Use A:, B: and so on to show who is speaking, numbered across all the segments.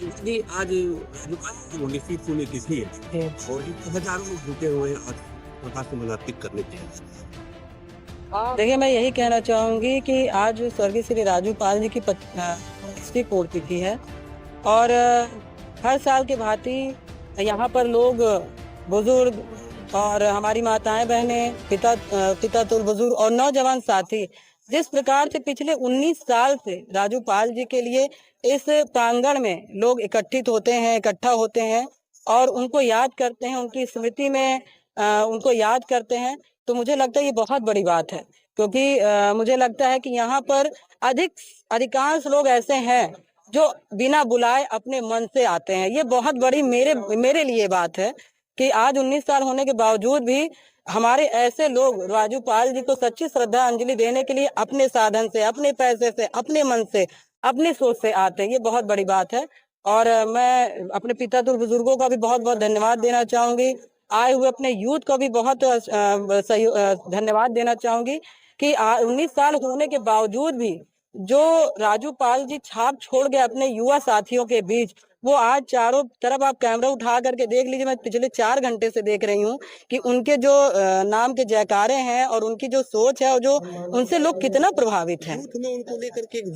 A: इसलिए आज जो 19वीं पुण्यतिथि है और हजारों लोग जुटे हुए हैं आज प्रकाश को मनाते करने के लिए।
B: देखिए, मैं यही कहना चाहूँगी कि आज स्वर्गीय श्री राजू पाल जी की 50वीं पुण्यतिथि है और हर साल की भांति यहाँ पर लोग बुजुर्ग और हमारी माताएं बहनें पिता तुल बुजुर्ग और नौजवान साथी जिस प्रकार से पिछले 19 साल से राजू पाल जी के लिए इस प्रांगण में लोग इकट्ठा होते हैं और उनको याद करते हैं, उनकी स्मृति में उनको याद करते हैं। तो मुझे लगता है ये बहुत बड़ी बात है क्योंकि मुझे लगता है कि यहाँ पर अधिकांश लोग ऐसे हैं जो बिना बुलाए अपने मन से आते हैं। ये बहुत बड़ी मेरे लिए बात है कि आज 19 साल होने के बावजूद भी हमारे ऐसे लोग राजू पाल जी को सच्ची श्रद्धांजलि देने के लिए अपने साधन से, अपने पैसे से, अपने मन से, अपनी सोच से आते हैं। ये बहुत बड़ी बात है और मैं अपने पिता तुल बुजुर्गों का भी बहुत बहुत धन्यवाद देना चाहूंगी। आए हुए अपने यूथ को भी बहुत धन्यवाद देना चाहूंगी कि 19 साल होने के बावजूद भी जो राजू पाल जी छाप छोड़ गए अपने युवा साथियों के बीच, वो आज चारों तरफ आप कैमरा उठा करके देख लीजिए। मैं पिछले 4 घंटे से देख रही हूँ कि उनके जो नाम के जयकारे हैं और उनकी जो सोच है और जो उनसे लोग कितना प्रभावित हैं।
A: उनको लेकर के एक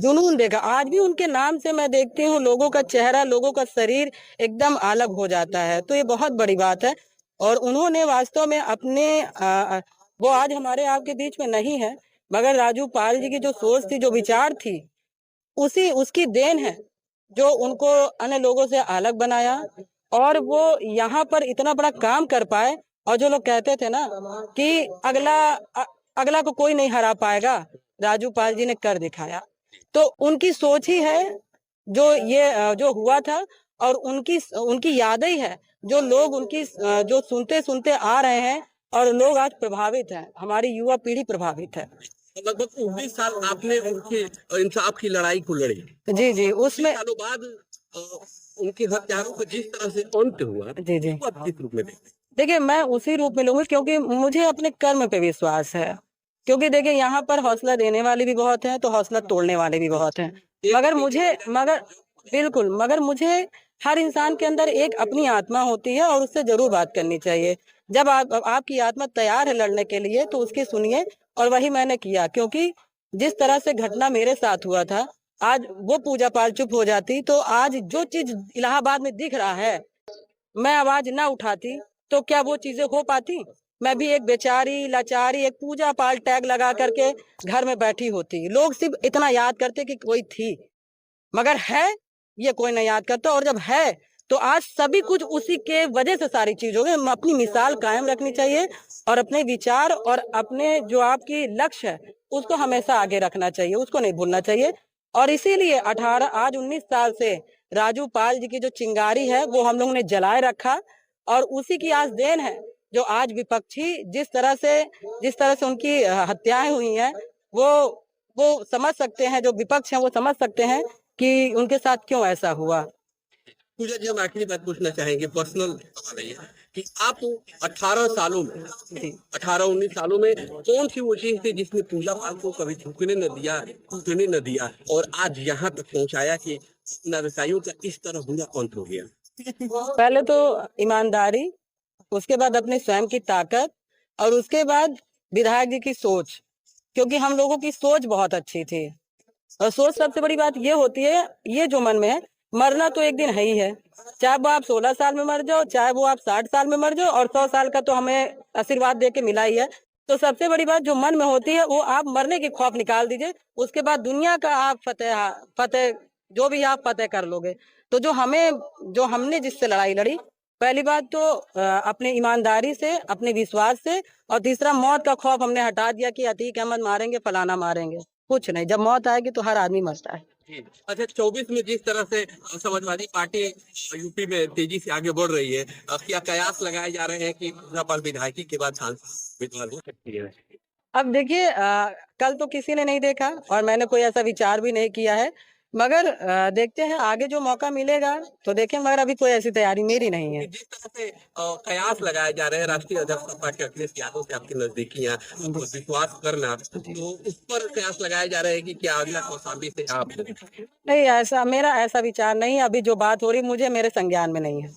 B: जुनून देखा आज भी उनके नाम से मैं देखती हूँ लोगों का चेहरा, लोगों का शरीर एकदम अलग हो जाता है। तो ये बहुत बड़ी बात है और उन्होंने वास्तव में वो आज हमारे आपके बीच में नहीं है, मगर राजू पाल जी की जो सोच थी, जो विचार थी, उसकी देन है जो उनको अन्य लोगों से अलग बनाया और वो यहाँ पर इतना बड़ा काम कर पाए। और जो लोग कहते थे ना कि अगला को कोई नहीं हरा पाएगा, राजू पाल जी ने कर दिखाया। तो उनकी सोच ही है जो हुआ था और उनकी यादें ही है जो लोग उनकी जो सुनते सुनते आ रहे हैं और लोग आज प्रभावित हैं, हमारी युवा पीढ़ी प्रभावित है।
A: लगभग 19 साल आपने उनके इंसाफ की लड़ाई को लड़ी।
B: जी उसमें
A: सालों बाद उनके हत्यारों का जिस तरह से अंत हुआ,
B: जी
A: किस रूप में देखते?
B: देखिए, मैं उसी रूप में लूंगी क्योंकि मुझे अपने कर्म पे विश्वास है। क्योंकि देखिए, यहाँ पर हौसला देने वाले भी बहुत हैं तो हौसला तोड़ने वाले भी बहुत हैं। मगर मुझे हर इंसान के अंदर एक अपनी आत्मा होती है और उससे जरूर बात करनी चाहिए। जब आपकी आत्मा तैयार है लड़ने के लिए तो उसकी सुनिए और वही मैंने किया। क्योंकि जिस तरह से घटना मेरे साथ हुआ था, आज वो पूजा पाल चुप हो जाती तो आज जो चीज इलाहाबाद में दिख रहा है, मैं आवाज ना उठाती तो क्या वो चीजें हो पाती? मैं भी एक बेचारी लाचारी एक पूजा पाल टैग लगा करके घर में बैठी होती। लोग सिर्फ इतना याद करते कि कोई थी, मगर है ये कोई नहीं याद करता। और जब है तो आज सभी कुछ उसी के वजह से सारी चीज हो गई। अपनी मिसाल कायम रखनी चाहिए और अपने विचार और अपने जो आपकी लक्ष्य है उसको हमेशा आगे रखना चाहिए, उसको नहीं भूलना चाहिए। और इसीलिए 19 साल से राजू पाल जी की जो चिंगारी है वो हम लोगों ने जलाए रखा और उसी की आज देन है जो आज विपक्षी जिस तरह से उनकी हत्याएं हुई हैं, वो समझ सकते हैं, जो विपक्ष हैं वो समझ सकते हैं कि उनके साथ क्यों ऐसा हुआ।
A: पूजा जी, हम आखिरी बात पूछना चाहेंगे, पर्सनल कि आप 18 सालों में 18-19 सालों में कौन सी वो चीज थी जिसने पूजा पाल को कभी झुकने न दिया, टूटने न दिया और आज यहाँ तक पहुँचाया कि व्यवसायियों का इस तरह हुआ अंत हो गया?
B: पहले तो ईमानदारी, उसके बाद अपने स्वयं की ताकत और उसके बाद विधायक जी की सोच। क्योंकि हम लोगों की सोच बहुत अच्छी थी और सोच सबसे बड़ी बात ये होती है, ये जो मन में है, मरना तो एक दिन है ही है। चाहे वो आप 16 साल में मर जाओ, चाहे वो आप 60 साल में मर जाओ, और 100 साल का तो हमें आशीर्वाद दे के मिला ही है। तो सबसे बड़ी बात जो मन में होती है वो आप मरने की खौफ निकाल दीजिए, उसके बाद दुनिया का आप फतेह जो भी आप फतेह कर लोगे। तो जो हमने जिससे लड़ाई लड़ी, पहली बात तो अपने ईमानदारी से, अपने विश्वास से, और तीसरा मौत का खौफ हमने हटा दिया कि अतीक अहमद मारेंगे, फलाना मारेंगे, कुछ नहीं। जब मौत आएगी तो हर आदमी मरता है।
A: अच्छा, 24 में जिस तरह से समाजवादी पार्टी यूपी में तेजी से आगे बढ़ रही है, क्या कयास लगाए जा रहे हैं कि पूजा विधायकी के बाद सांसद हो सकती है?
B: अब देखिए, कल तो किसी ने नहीं देखा और मैंने कोई ऐसा विचार भी नहीं किया है, मगर देखते हैं आगे जो मौका मिलेगा तो देखें, मगर अभी कोई ऐसी तैयारी मेरी नहीं है।
A: जिस तरह से कयास लगाए जा रहे हैं राष्ट्रीय अध्यक्ष सपा के अखिलेश यादव से आपकी नजदीकियां, आपको विश्वास करना, तो उस पर कयास लगाए जा रहे हैं कि क्या अगला कौशाम्बी से आप
B: नहीं, ऐसा मेरा ऐसा विचार नहीं है। अभी जो बात हो रही मुझे मेरे संज्ञान में नहीं है।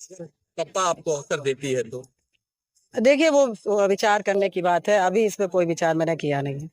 A: सपा आपको अवसर देती है तो
B: देखिए वो विचार करने की बात है, अभी इस पे कोई विचार मैंने किया नहीं है।